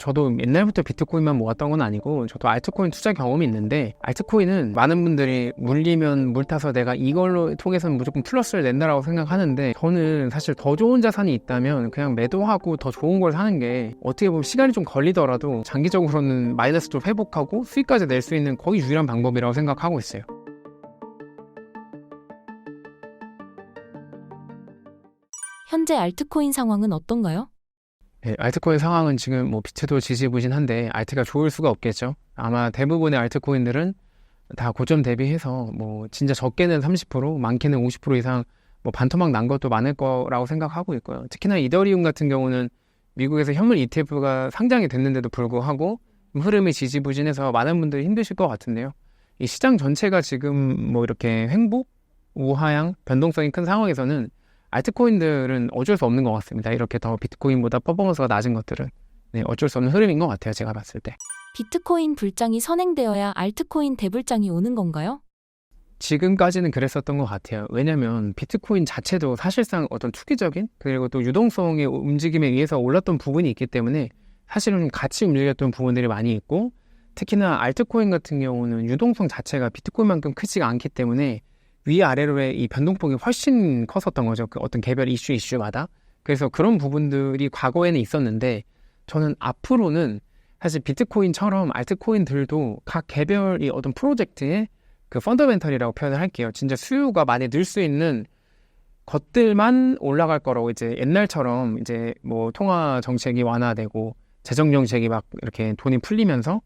저도 옛날부터 비트코인만 모았던 건 아니고 저도 알트코인 투자 경험이 있는데, 알트코인은 많은 분들이 물리면 물 타서 내가 이걸로 통해서는 무조건 플러스를 낸다라고 생각하는데, 저는 사실 더 좋은 자산이 있다면 그냥 매도하고 더 좋은 걸 사는 게 어떻게 보면 시간이 좀 걸리더라도 장기적으로는 마이너스도 회복하고 수익까지 낼 수 있는 거의 유일한 방법이라고 생각하고 있어요. 현재 알트코인 상황은 어떤가요? 네, 알트코인 상황은 지금 뭐 빛에도 지지부진한데 알트가 좋을 수가 없겠죠. 아마 대부분의 알트코인들은 다 고점 대비해서 뭐 진짜 적게는 30%, 많게는 50% 이상 뭐 반토막 난 것도 많을 거라고 생각하고 있고요. 특히나 이더리움 같은 경우는 미국에서 현물 ETF가 상장이 됐는데도 불구하고 흐름이 지지부진해서 많은 분들이 힘드실 것 같은데요. 이 시장 전체가 지금 뭐 이렇게 횡보, 우하향, 변동성이 큰 상황에서는 알트코인들은 어쩔 수 없는 것 같습니다. 이렇게 더 비트코인보다 퍼포먼스가 낮은 것들은 어쩔 수 없는 흐름인 것 같아요. 제가 봤을 때. 비트코인 불장이 선행되어야 알트코인 대불장이 오는 건가요? 지금까지는 그랬었던 것 같아요. 왜냐하면 비트코인 자체도 사실상 어떤 투기적인 그리고 또 유동성의 움직임에 의해서 올랐던 부분이 있기 때문에 사실은 같이 움직였던 부분들이 많이 있고, 특히나 알트코인 같은 경우는 유동성 자체가 비트코인만큼 크지가 않기 때문에 위아래로의 이 변동폭이 훨씬 컸었던 거죠. 그 어떤 개별 이슈마다. 그래서 그런 부분들이 과거에는 있었는데, 저는 앞으로는 사실 비트코인처럼 알트코인들도 각 개별이 어떤 프로젝트의 그 펀더멘털이라고 표현을 할게요. 진짜 수요가 많이 늘 수 있는 것들만 올라갈 거라고, 이제 옛날처럼 이제 뭐 통화 정책이 완화되고 재정 정책이 막 이렇게 돈이 풀리면서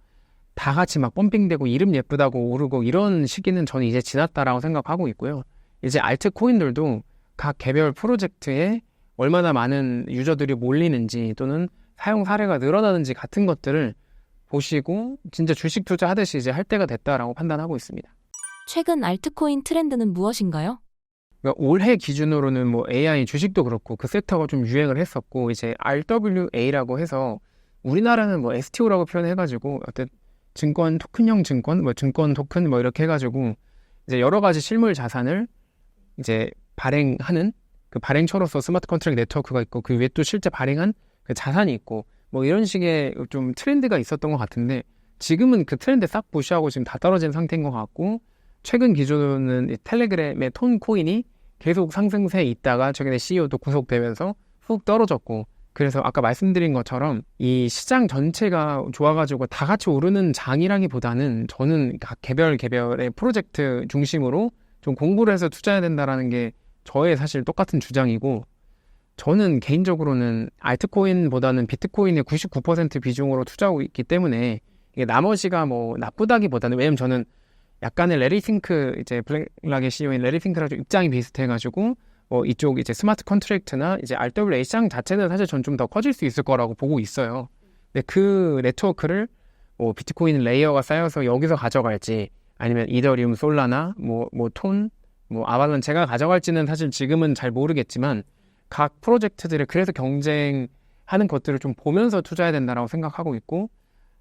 다 같이 막 펌핑되고 이름 예쁘다고 오르고 이런 시기는 저는 이제 지났다라고 생각하고 있고요. 이제 알트코인들도 각 개별 프로젝트에 얼마나 많은 유저들이 몰리는지 또는 사용 사례가 늘어나는지 같은 것들을 보시고 진짜 주식 투자하듯이 이제 할 때가 됐다라고 판단하고 있습니다. 최근 알트코인 트렌드는 무엇인가요? 그러니까 올해 기준으로는 뭐 AI 주식도 그렇고 그 섹터가 좀 유행을 했었고, 이제 RWA라고 해서 우리나라는 뭐 STO라고 표현해가지고 어떤 증권 토큰형 증권, 뭐 증권 토큰 뭐 이렇게 해가지고 이제 여러 가지 실물 자산을 이제 발행하는 그 발행처로서 스마트 컨트랙트 네트워크가 있고, 그 위에 또 실제 발행한 그 자산이 있고, 뭐 이런 식의 좀 트렌드가 있었던 것 같은데, 지금은 그 트렌드 싹 무시하고 지금 다 떨어진 상태인 것 같고, 최근 기준으로는 텔레그램의 톤 코인이 계속 상승세에 있다가 최근에 CEO도 구속되면서 훅 떨어졌고, 그래서 아까 말씀드린 것처럼 이 시장 전체가 좋아가지고 다 같이 오르는 장이라기보다는 저는 각 개별의 프로젝트 중심으로 좀 공부를 해서 투자해야 된다라는 게 저의 사실 똑같은 주장이고, 저는 개인적으로는 알트코인보다는 비트코인의 99% 비중으로 투자하고 있기 때문에 이게 나머지가 뭐 나쁘다기보다는, 왜냐면 저는 약간의 레리 핑크, 이제 블랙락의 CEO인 레리 핑크랑 좀 입장이 비슷해가지고 이쪽 이제 스마트 컨트랙트나 이제 RWA 시장 자체는 사실 전 좀 더 커질 수 있을 거라고 보고 있어요. 근데 그 네트워크를 뭐 비트코인 레이어가 쌓여서 여기서 가져갈지, 아니면 이더리움, 솔라나, 톤, 아발론체가 가져갈지는 사실 지금은 잘 모르겠지만, 각 프로젝트들을 그래서 경쟁하는 것들을 좀 보면서 투자해야 된다라고 생각하고 있고,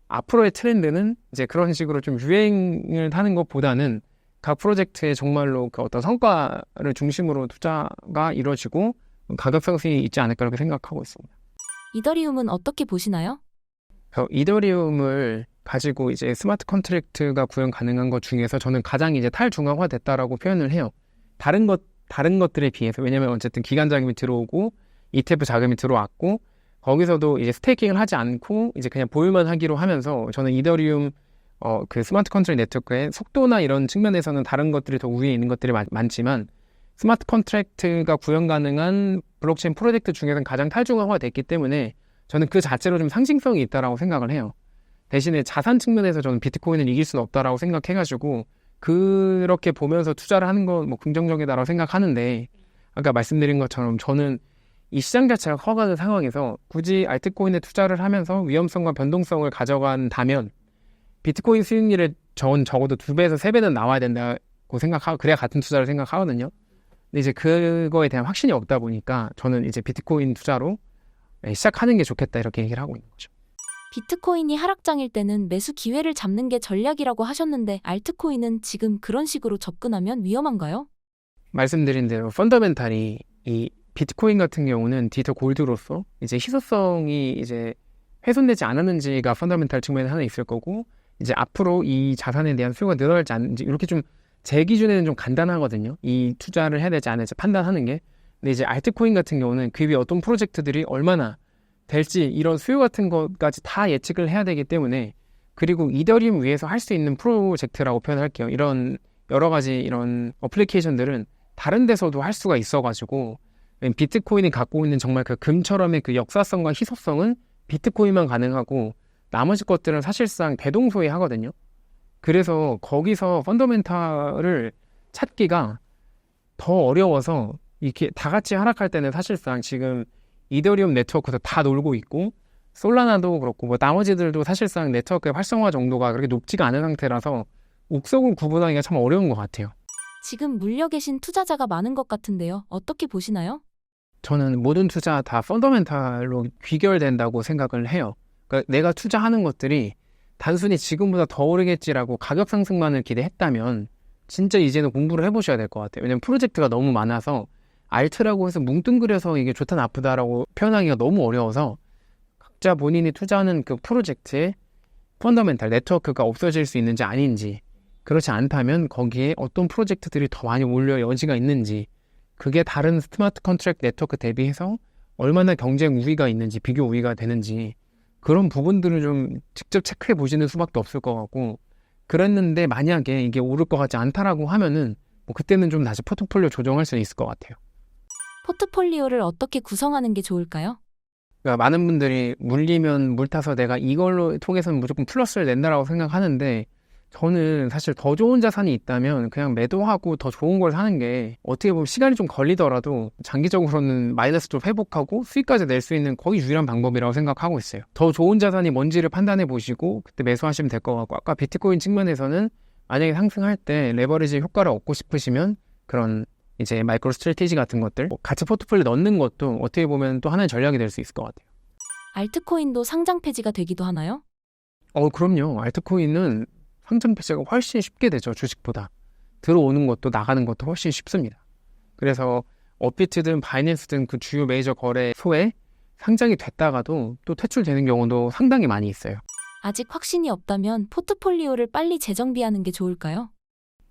앞으로의 트렌드는 이제 그런 식으로 좀 유행을 하는 것보다는 각 프로젝트에 정말로 그 어떤 성과를 중심으로 투자가 이루어지고 가격 상승이 있지 않을까 이렇게 생각하고 있습니다. 이더리움은 어떻게 보시나요? 이더리움을 가지고 이제 스마트 컨트랙트가 구현 가능한 것 중에서 저는 가장 이제 탈중앙화 됐다라고 표현을 해요. 다른 것들에 비해서. 왜냐면 어쨌든 기관 자금이 들어오고 ETF 자금이 들어왔고, 거기서도 이제 스테이킹을 하지 않고 이제 그냥 보유만 하기로 하면서, 저는 이더리움 그 스마트 컨트랙트 네트워크의 속도나 이런 측면에서는 다른 것들이 더 우위에 있는 것들이 많지만, 스마트 컨트랙트가 구현 가능한 블록체인 프로젝트 중에서는 가장 탈중앙화가 됐기 때문에 저는 그 자체로 좀 상징성이 있다라고 생각을 해요. 대신에 자산 측면에서 저는 비트코인을 이길 수는 없다라고 생각해가지고 그렇게 보면서 투자를 하는 건 뭐 긍정적이다라고 생각하는데, 아까 말씀드린 것처럼 저는 이 시장 자체가 커가는 상황에서 굳이 알트코인에 투자를 하면서 위험성과 변동성을 가져간다면 비트코인 수익률에 적어도 2배에서 3배는 나와야 된다고 생각하고, 그래야 같은 투자를 생각하거든요. 근데 이제 그거에 대한 확신이 없다 보니까 저는 이제 비트코인 투자로 시작하는 게 좋겠다 이렇게 얘기를 하고 있는 거죠. 비트코인이 하락장일 때는 매수 기회를 잡는 게 전략이라고 하셨는데, 알트코인은 지금 그런 식으로 접근하면 위험한가요? 말씀드린 대로 펀더멘탈이 이 비트코인 같은 경우는 디지털 골드로서 이제 희소성이 이제 훼손되지 않았는지가 펀더멘탈 측면에 하나 있을 거고, 이제 앞으로 이 자산에 대한 수요가 늘어날지 않는지, 이렇게 좀 제 기준에는 좀 간단하거든요. 이 투자를 해야 되지 않을지 판단하는 게. 근데 이제 알트코인 같은 경우는 그 위에 어떤 프로젝트들이 얼마나 될지 이런 수요 같은 것까지 다 예측을 해야 되기 때문에, 그리고 이더리움 위에서 할 수 있는 프로젝트라고 표현할게요. 이런 여러 가지 이런 어플리케이션들은 다른 데서도 할 수가 있어가지고, 비트코인이 갖고 있는 정말 그 금처럼의 그 역사성과 희소성은 비트코인만 가능하고, 나머지 것들은 사실상 대동소이하거든요. 그래서 거기서 펀더멘탈을 찾기가 더 어려워서, 이렇게 다 같이 하락할 때는 사실상 지금 이더리움 네트워크도 다 놀고 있고, 솔라나도 그렇고 뭐 나머지들도 사실상 네트워크의 활성화 정도가 그렇게 높지가 않은 상태라서 옥석을 구분하기가 참 어려운 것 같아요. 지금 물려 계신 투자자가 많은 것 같은데요. 어떻게 보시나요? 저는 모든 투자 다 펀더멘탈로 귀결된다고 생각을 해요. 그러니까 내가 투자하는 것들이 단순히 지금보다 더 오르겠지라고 가격 상승만을 기대했다면 진짜 이제는 공부를 해보셔야 될 것 같아요. 왜냐면 프로젝트가 너무 많아서 알트라고 해서 뭉뚱그려서 이게 좋다 나쁘다라고 표현하기가 너무 어려워서, 각자 본인이 투자하는 그 프로젝트의 펀더멘탈 네트워크가 없어질 수 있는지 아닌지, 그렇지 않다면 거기에 어떤 프로젝트들이 더 많이 올려 여지가 있는지, 그게 다른 스마트 컨트랙트 네트워크 대비해서 얼마나 경쟁 우위가 있는지, 비교 우위가 되는지, 그런 부분들을 좀 직접 체크해 보시는 수밖에 없을 것 같고, 그랬는데 만약에 이게 오를 것 같지 않다라고 하면은 뭐 그때는 좀 다시 포트폴리오 조정할 수 있을 것 같아요. 포트폴리오를 어떻게 구성하는 게 좋을까요? 그러니까 많은 분들이 물리면 물 타서 내가 이걸로 통해서는 무조건 플러스를 낸다라고 생각하는데, 저는 사실 더 좋은 자산이 있다면 그냥 매도하고 더 좋은 걸 사는 게 어떻게 보면 시간이 좀 걸리더라도 장기적으로는 마이너스 좀 회복하고 수익까지 낼 수 있는 거의 유일한 방법이라고 생각하고 있어요. 더 좋은 자산이 뭔지를 판단해 보시고 그때 매수하시면 될 것 같고, 아까 비트코인 측면에서는 만약에 상승할 때 레버리지 효과를 얻고 싶으시면 그런 이제 마이크로 스트래티지 같은 것들 같이 포트폴리오 넣는 것도 어떻게 보면 또 하나의 전략이 될 수 있을 것 같아요. 알트코인도 상장 폐지가 되기도 하나요? 그럼요. 알트코인은 상장 폐지가 훨씬 쉽게 되죠. 주식보다. 들어오는 것도 나가는 것도 훨씬 쉽습니다. 그래서 업비트든 바이낸스든 그 주요 메이저 거래소에 상장이 됐다가도 또 퇴출되는 경우도 상당히 많이 있어요. 아직 확신이 없다면 포트폴리오를 빨리 재정비하는 게 좋을까요?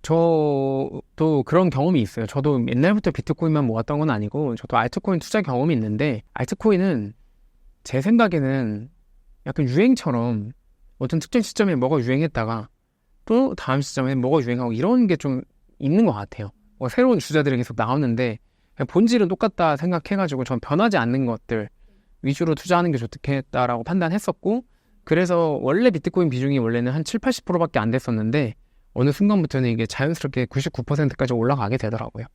저도 그런 경험이 있어요. 저도 옛날부터 비트코인만 모았던 건 아니고 저도 알트코인 투자 경험이 있는데, 알트코인은 제 생각에는 약간 유행처럼 어떤 특정 시점에 뭐가 유행했다가 또 다음 시점에 뭐가 유행하고 이런 게 좀 있는 것 같아요. 새로운 주자들이 계속 나오는데 그냥 본질은 똑같다 생각해가지고 전 변하지 않는 것들 위주로 투자하는 게 좋겠다라고 판단했었고, 그래서 원래 비트코인 비중이 원래는 한 7, 80%밖에 안 됐었는데 어느 순간부터는 이게 자연스럽게 99%까지 올라가게 되더라고요.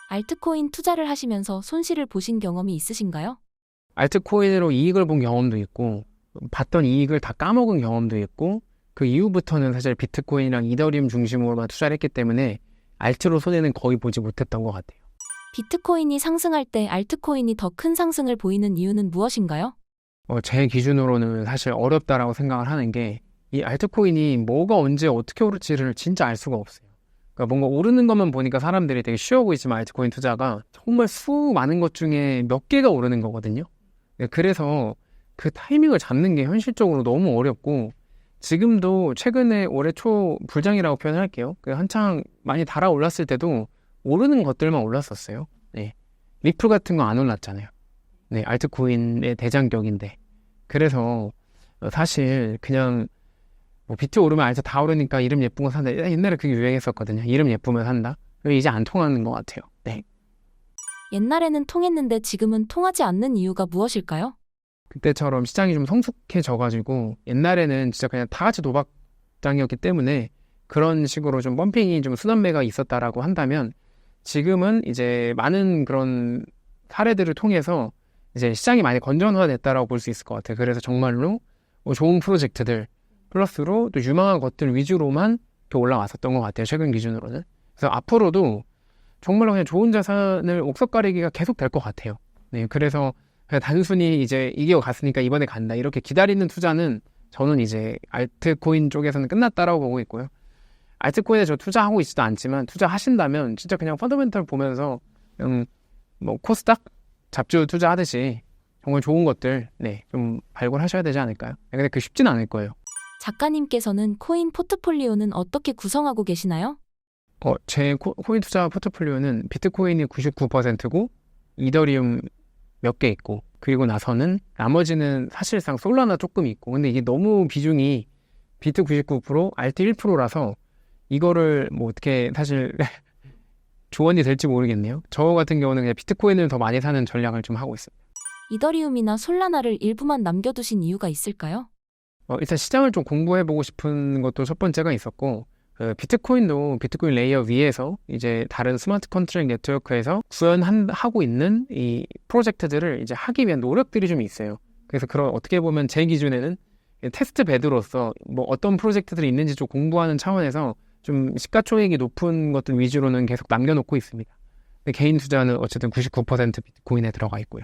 알트코인 투자를 하시면서 손실을 보신 경험이 있으신가요? 알트코인으로 이익을 본 경험도 있고, 봤던 이익을 다 까먹은 경험도 있고, 그 이후부터는 사실 비트코인이랑 이더리움 중심으로만 투자를 했기 때문에 알트로 손해는 거의 보지 못했던 것 같아요. 비트코인이 상승할 때 알트코인이 더 큰 상승을 보이는 이유는 무엇인가요? 제 기준으로는 사실 어렵다라고 생각을 하는 게, 이 알트코인이 뭐가 언제 어떻게 오를지를 진짜 알 수가 없어요. 그러니까 뭔가 오르는 것만 보니까 사람들이 되게 쉬워 보이지만 알트코인 투자가 정말 많은 것 중에 몇 개가 오르는 거거든요. 그래서 그 타이밍을 잡는 게 현실적으로 너무 어렵고, 지금도 최근에 올해 초 불장이라고 표현할게요. 한창 많이 달아올랐을 때도 오르는 것들만 올랐었어요. 네. 리플 같은 거 안 올랐잖아요. 네, 알트코인의 대장격인데. 그래서 사실 그냥 뭐 비트 오르면 알트 다 오르니까 이름 예쁜 거 산다. 옛날에 그게 유행했었거든요. 이름 예쁘면 산다. 이제 안 통하는 것 같아요. 네. 옛날에는 통했는데 지금은 통하지 않는 이유가 무엇일까요? 그때처럼 시장이 좀 성숙해져가지고, 옛날에는 진짜 그냥 다 같이 도박장이었기 때문에 그런 식으로 좀 펌핑이 좀 순환매가 있었다라고 한다면, 지금은 이제 많은 그런 사례들을 통해서 이제 시장이 많이 건전화됐다라고 볼 수 있을 것 같아요. 그래서 정말로 좋은 프로젝트들 플러스로 또 유망한 것들 위주로만 이렇게 올라왔었던 것 같아요. 최근 기준으로는. 그래서 앞으로도 정말로 그냥 좋은 자산을 옥석가리기가 계속 될 것 같아요. 네, 그래서 그냥 단순히 이제 이겨 갔으니까 이번에 간다 이렇게 기다리는 투자는 저는 이제 알트코인 쪽에서는 끝났다라고 보고 있고요. 알트코인에 저 투자하고 있지도 않지만, 투자하신다면 진짜 그냥 펀더멘털 보면서 그냥 뭐 코스닥 잡주 투자하듯이 정말 좋은 것들 좀 발굴하셔야 되지 않을까요? 근데 그 쉽진 않을 거예요. 작가님께서는 코인 포트폴리오는 어떻게 구성하고 계시나요? 제 코인 투자 포트폴리오는 비트코인이 99%고 이더리움 몇 개 있고 그리고 나서는 나머지는 사실상 솔라나 조금 있고 근데 이게 너무 비중이 비트 99%, 알트 1%라서 이거를 뭐 어떻게 사실 조언이 될지 모르겠네요. 저 같은 경우는 그냥 비트코인을 더 많이 사는 전략을 좀 하고 있습니다. 이더리움이나 솔라나를 일부만 남겨두신 이유가 있을까요? 일단 시장을 좀 공부해보고 싶은 것도 첫 번째가 있었고 비트코인도 비트코인 레이어 위에서 이제 다른 스마트 컨트랙 네트워크에서 구현하고 있는 이 프로젝트들을 이제 하기 위한 노력들이 좀 있어요. 그래서 그런 어떻게 보면 제 기준에는 테스트 베드로서 뭐 어떤 프로젝트들이 있는지 좀 공부하는 차원에서 좀 시가총액이 높은 것들 위주로는 계속 남겨놓고 있습니다. 근데 개인 투자는 어쨌든 99% 비트코인에 들어가 있고요.